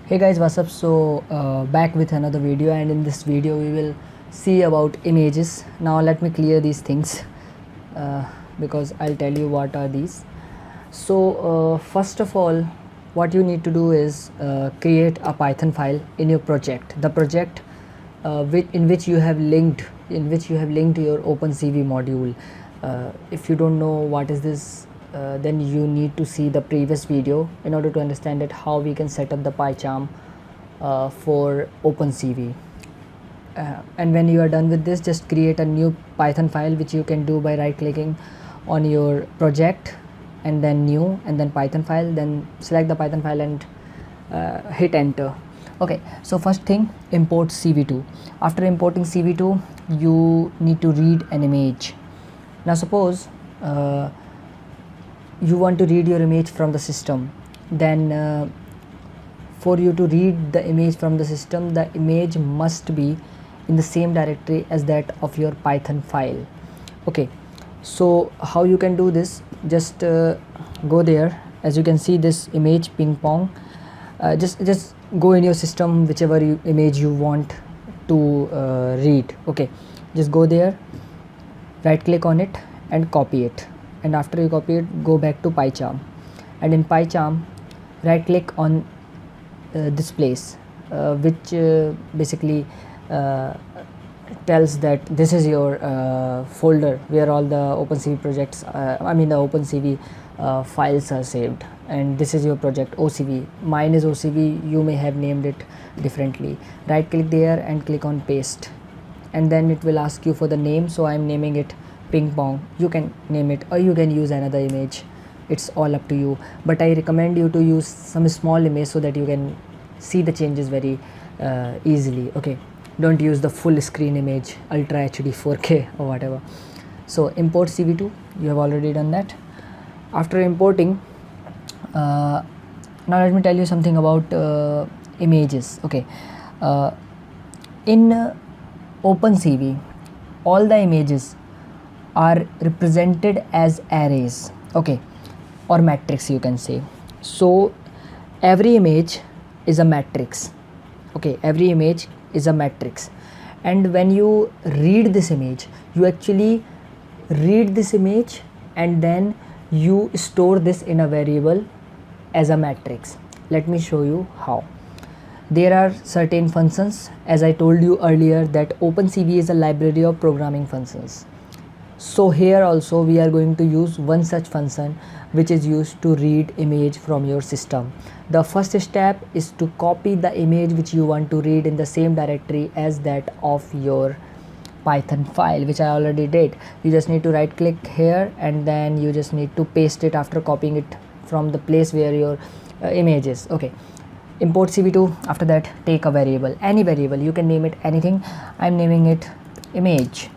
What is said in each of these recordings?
Hey guys, what's up? Back with another video, and in this video we will see about images. Now let me clear these things uh, because I'll tell you what are these. First of all, what you need to do is create a Python file in your project. The project in which you have linked your OpenCV module. If you don't know what is this, then you need to see the previous video in order to understand it how we can set up the PyCharm for OpenCV. And when you are done with this, just create a new Python file, which you can do by right clicking on your project and then new and then Python file, then select the Python file and hit enter. Okay, so first thing, import cv2. After importing cv2, you need to read an image. Now suppose you want to read your image from the system, then for you to read the image from the system, the image must be in the same directory as that of your Python file. Okay, so how you can do this? Just go there. As you can see, this image ping pong, just go in your system, whichever image you want to read. Okay, just go there, right click on it and copy it, and after you copy it, go back to PyCharm, and in PyCharm right click on this place, which basically tells that this is your folder where all the OpenCV projects, the OpenCV files are saved, and this is your project OCV. Mine is OCV, you may have named it differently. Right click there and click on paste, and then it will ask you for the name. So I am naming it ping pong. You can name it or you can use another image, it's all up to you, but I recommend you to use some small image so that you can see the changes very easily. Okay, don't use the full screen image, ultra HD 4K or whatever. So import cv2, you have already done that. After importing, now let me tell you something about images. Okay, in OpenCV, all the images are represented as arrays, okay, or matrix you can say. So every image is a matrix. Okay, every image is a matrix, and when you read this image, you actually read this image and then you store this in a variable as a matrix. Let me show you how. There are certain functions, as I told you earlier that OpenCV is a library of programming functions. So here also we are going to use one such function which is used to read image from your system. The first step is to copy the image which you want to read in the same directory as that of your Python file, which I already did. You just need to right click here and then you just need to paste it after copying it from the place where your image is. Okay, import cv2. After that, take a variable, any variable, you can name it anything. I'm naming it image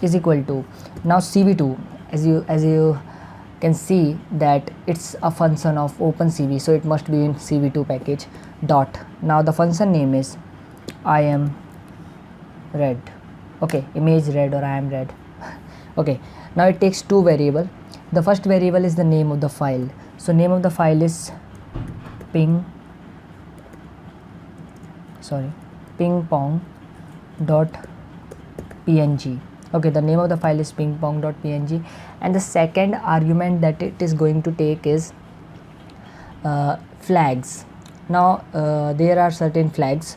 is equal to, now cv2, as you can see that it's a function of OpenCV, so it must be in cv2 package dot. Now the function name is I am red. Okay, image red or I am red. Okay, now it takes two variable. The first variable is the name of the file. So name of the file is ping pong dot png. Okay, the name of the file is pingpong.png, and the second argument that it is going to take is flags. Now there are certain flags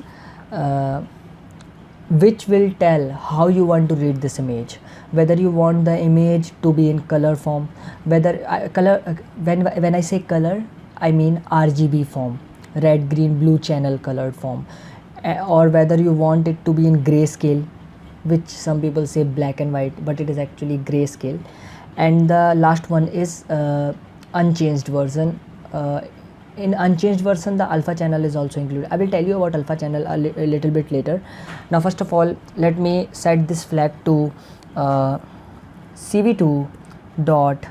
which will tell how you want to read this image, whether you want the image to be in color form, whether when I say color, I mean RGB form, red, green, blue channel colored form, or whether you want it to be in grayscale, which some people say black and white, but it is actually grayscale. And the last one is unchanged version. In unchanged version, the alpha channel is also included. I will tell you about alpha channel a little bit later. Now first of all, let me set this flag to cv2 dot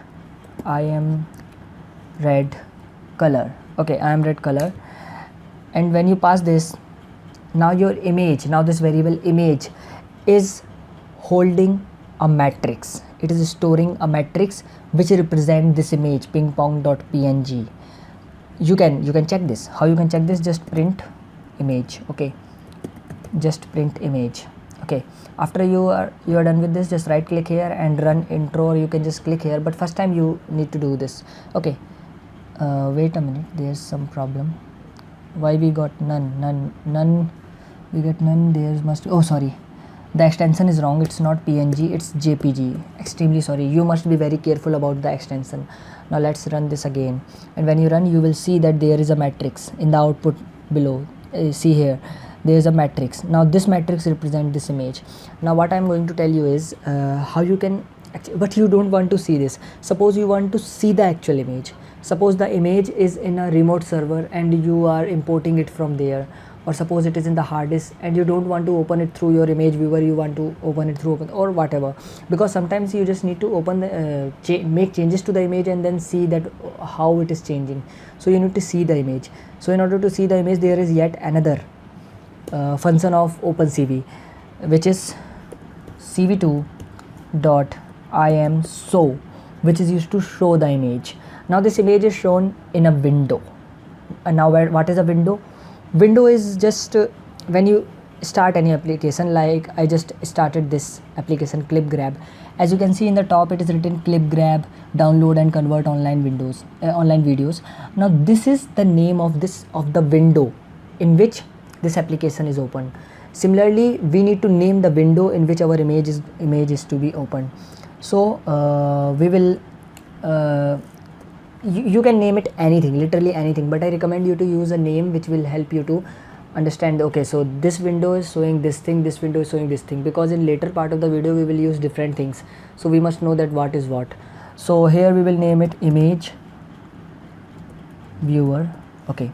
I am red color. Okay, I am red color, and when you pass this, now your image, now this variable image is holding a matrix. It is storing a matrix which represent this image pingpong.png. you can check this. How you can check this? Just print image. Okay, just print image. Okay, after you are done with this, just right click here and run intro, or you can just click here, but first time you need to do this. Okay, wait a minute, there's some problem. Why we got none? We get none. There must be, oh sorry, the extension is wrong. It's not PNG, it's JPG. Extremely sorry. You must be very careful about the extension. Now let's run this again, and when you run, you will see that there is a matrix in the output below. See here, there is a matrix. Now this matrix represents this image. Now what I'm going to tell you is how you can but you don't want to see this. Suppose you want to see the actual image. Suppose the image is in a remote server and you are importing it from there, or suppose it is in the hard disk and you don't want to open it through your image viewer, you want to open it through or whatever, because sometimes you just need to open the make changes to the image and then see that how it is changing. So you need to see the image. So in order to see the image, there is yet another function of OpenCV, which is cv2.imshow, which is used to show the image. Now this image is shown in a window. And now what is a window? Window is just when you start any application. Like I just started this application ClipGrab. As you can see in the top, it is written ClipGrab, download and convert online videos. Now this is the name of the window in which this application is open. Similarly, we need to name the window in which our image is to be opened. So we will you can name it anything, literally anything, but I recommend you to use a name which will help you to understand. Okay, so this window is showing this thing, this window is showing this thing, because in later part of the video we will use different things, so we must know that what is what. So here we will name it image viewer. Okay,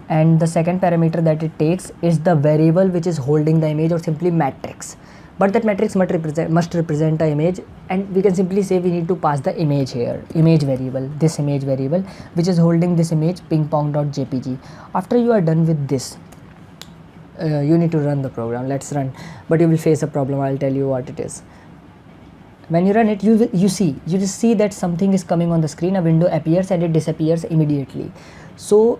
and the second parameter that it takes is the variable which is holding the image, or simply matrix. But that matrix must represent the image, and we can simply say we need to pass the image here, image variable, this image variable which is holding this image pingpong.jpg. After you are done with this, you need to run the program. Let's run, but you will face a problem. I'll tell you what it is. When you run it, you just see that something is coming on the screen. A window appears and it disappears immediately. So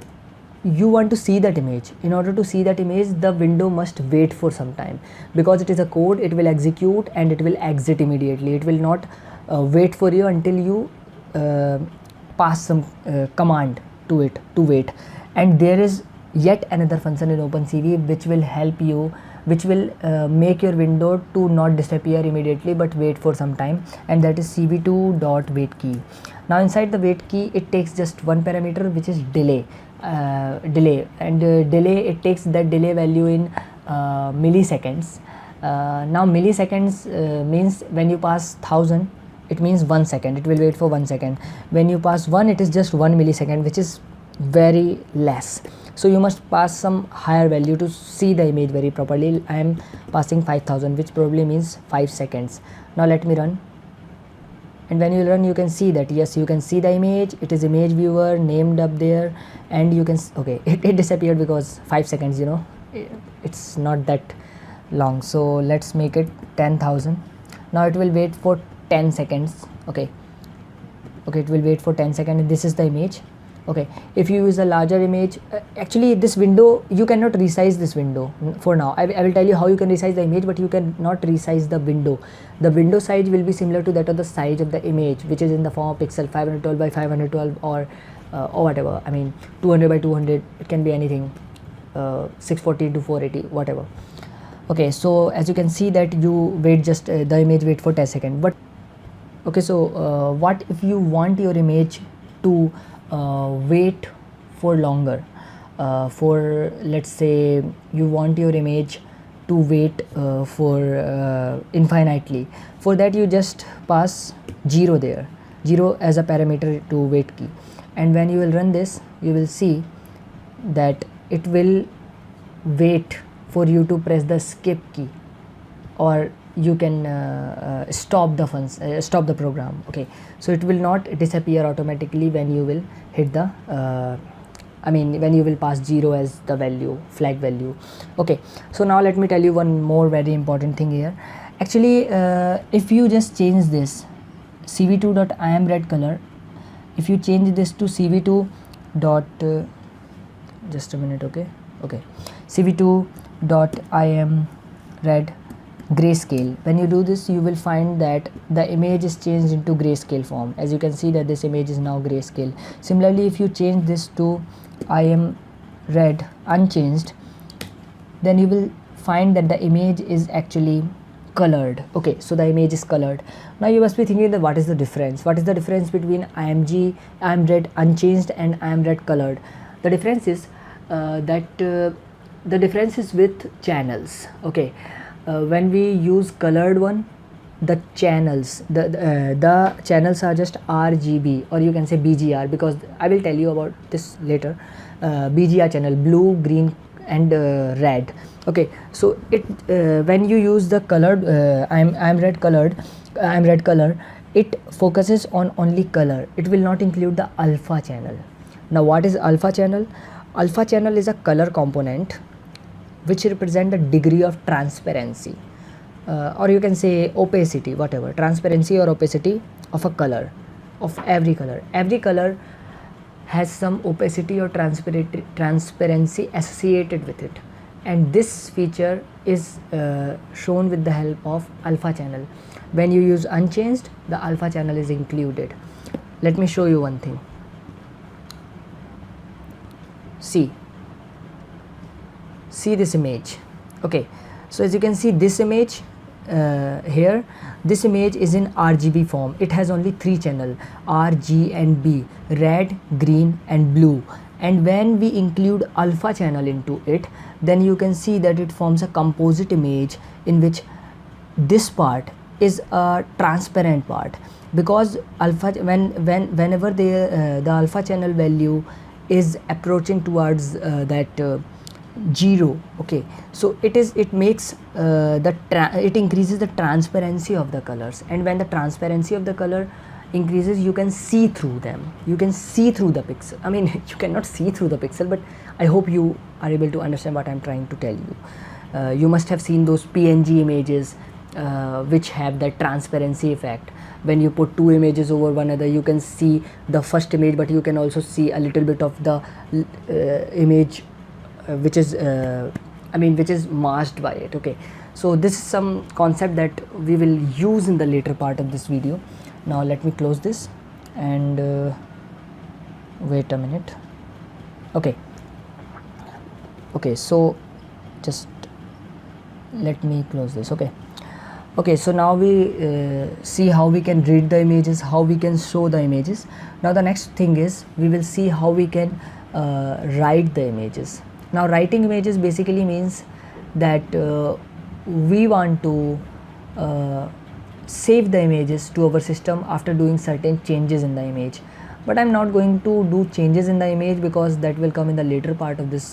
you want to see that image. In order to see that image, the window must wait for some time, because it is a code. It will execute and it will exit immediately. It will not wait for you until you pass some command to it to wait. And there is yet another function in OpenCV which will help you, which will make your window to not disappear immediately but wait for some time, and that is cv2.waitKey. Now inside the waitKey, it takes just one parameter, which is delay. Delay, it takes that delay value in milliseconds. Now milliseconds means when you pass 1000, it means 1 second. It will wait for 1 second. When you pass 1, it is just 1 millisecond, which is very less. So you must pass some higher value to see the image very properly. I am passing 5000, which probably means 5 seconds. Now let me run. And when you run, you can see that yes, you can see the image. It is image viewer named up there, and you can okay, it disappeared because 5 seconds, you know, it's not that long. So let's make it 10,000. Now it will wait for 10 seconds. Okay, it will wait for 10 seconds. This is the image. Okay, if you use a larger image, actually this window, you cannot resize this window for now. I will tell you how you can resize the image, but you cannot resize the window. The window size will be similar to that of the size of the image, which is in the form of pixel 512 by 512 or whatever. I mean 200 by 200, it can be anything, 640 to 480, whatever. Okay, so as you can see that you wait just the image wait for 10 seconds. But okay, so what if you want your image to wait for longer? For let's say you want your image to wait for infinitely. For that, you just pass 0 there, 0 as a parameter to waitKey. And when you will run this, you will see that it will wait for you to press the skip key, or you can stop the program. Okay, so it will not disappear automatically when you will hit the when you will pass 0 as the value, flag value. Okay, so now let me tell you one more very important thing here. Actually, if you just change this cv2.imRedColor, if you change this to cv2 dot just a minute, okay, cv2 dot im red grayscale. When you do this, you will find that the image is changed into grayscale form. As you can see that this image is now grayscale. Similarly, if you change this to im red unchanged, then you will find that the image is actually colored. Okay, so the image is colored. Now you must be thinking that what is the difference between im red unchanged and im red colored? The difference is the difference is with channels. Okay, when we use colored one, the channels the channels are just RGB, or you can say BGR, because I will tell you about this later. BGR channel, blue, green and red. Okay, so it when you use the colored I'm red color, it focuses on only color. It will not include the alpha channel. Now what is alpha channel? Alpha channel is a color component which represent the degree of transparency, or you can say opacity, whatever, transparency or opacity of a color, of every color. Every color has some opacity or transparency associated with it, and this feature is shown with the help of alpha channel. When you use unchanged, the alpha channel is included. Let me show you one thing. See this image. Okay, so as you can see, this image here, this image is in RGB form. It has only 3 channel, R, G and B, red, green and blue. And when we include alpha channel into it, then you can see that it forms a composite image in which this part is a transparent part, because alpha whenever the alpha channel value is approaching towards that 0. Okay, so it makes it increases the transparency of the colors, and when the transparency of the color increases, you can see through them, you can see through the pixel. I mean, you cannot see through the pixel, but I hope you are able to understand what I'm trying to tell you. You must have seen those PNG images which have that transparency effect. When you put 2 images over one another, you can see the first image, but you can also see a little bit of the image which is which is masked by it. Okay, so this is some concept that we will use in the later part of this video. Now let me close this and wait a minute. Okay, so just let me close this. Okay, so now we see how we can read the images, how we can show the images. Now the next thing is we will see how we can write the images. Now writing images basically means that we want to save the images to our system after doing certain changes in the image. But I'm not going to do changes in the image because that will come in the later part of this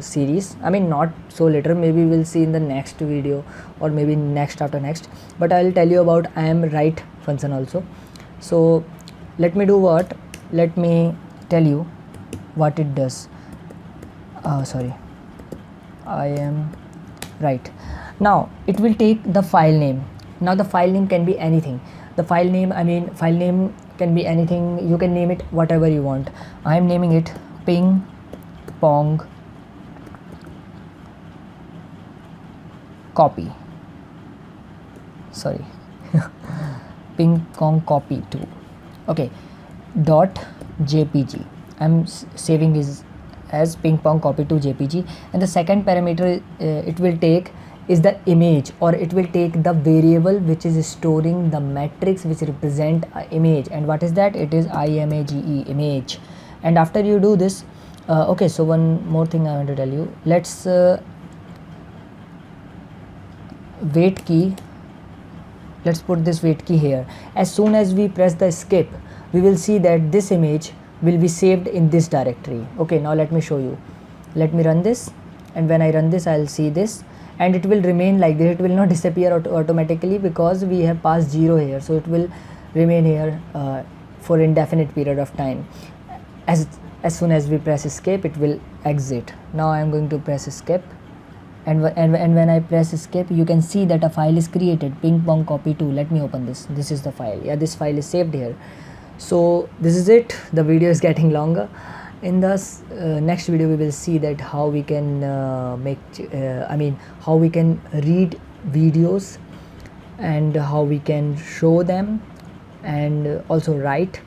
series. I mean, not so later, maybe we'll see in the next video or maybe next after next. But I'll tell you about IamWrite function also. So let me do what? Let me tell you what it does. Sorry, IamWrite. Now it will take the file name. Now the file name can be anything. The file name can be anything. You can name it whatever you want. I am naming it ping pong copy. Sorry, ping pong copy 2. Okay, dot jpg. I'm saving is as ping pong copy to jpg, and the second parameter it will take is the image, or it will take the variable which is storing the matrix which represent a image. And what is that? It is image, image. And after you do this, okay, so one more thing I want to tell you. Let's wait key, let's put this wait key here. As soon as we press the escape, we will see that this image will be saved in this directory. Okay, now let me show you. Let me run this, and when I run this, I'll see this, and it will remain like this. It will not disappear automatically because we have passed 0 here, so it will remain here for indefinite period of time. As soon as we press escape, it will exit. Now I am going to press escape, and when I press escape, you can see that a file is created, ping pong copy 2. Let me open this. This is the file. Yeah, this file is saved here. So this is it. The video is getting longer, in the next video we will see that how we can how we can read videos and how we can show them, and also write,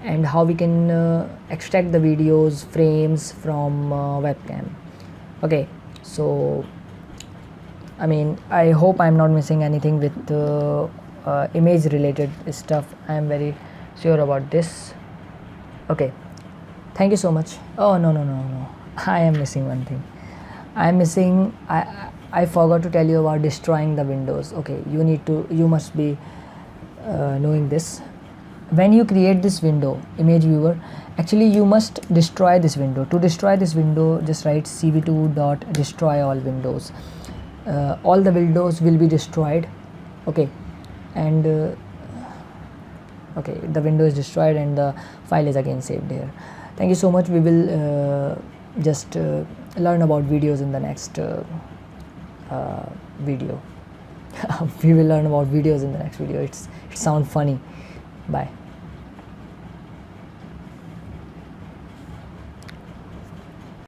and how we can extract the videos frames from webcam. Okay, so I hope I'm not missing anything with image related stuff. I'm very sure about this. Okay, thank you so much. Oh, no, I am missing one thing. I forgot to tell you about destroying the windows. Okay, you must be knowing this. When you create this window, image viewer, actually you must destroy this window. To destroy this window, just write cv2.destroy all windows. All the windows will be destroyed. Okay, and okay, the window is destroyed and the file is again saved here. Thank you so much. We will just learn about videos in the next video. We will learn about videos in the next video. It sounds funny. Bye.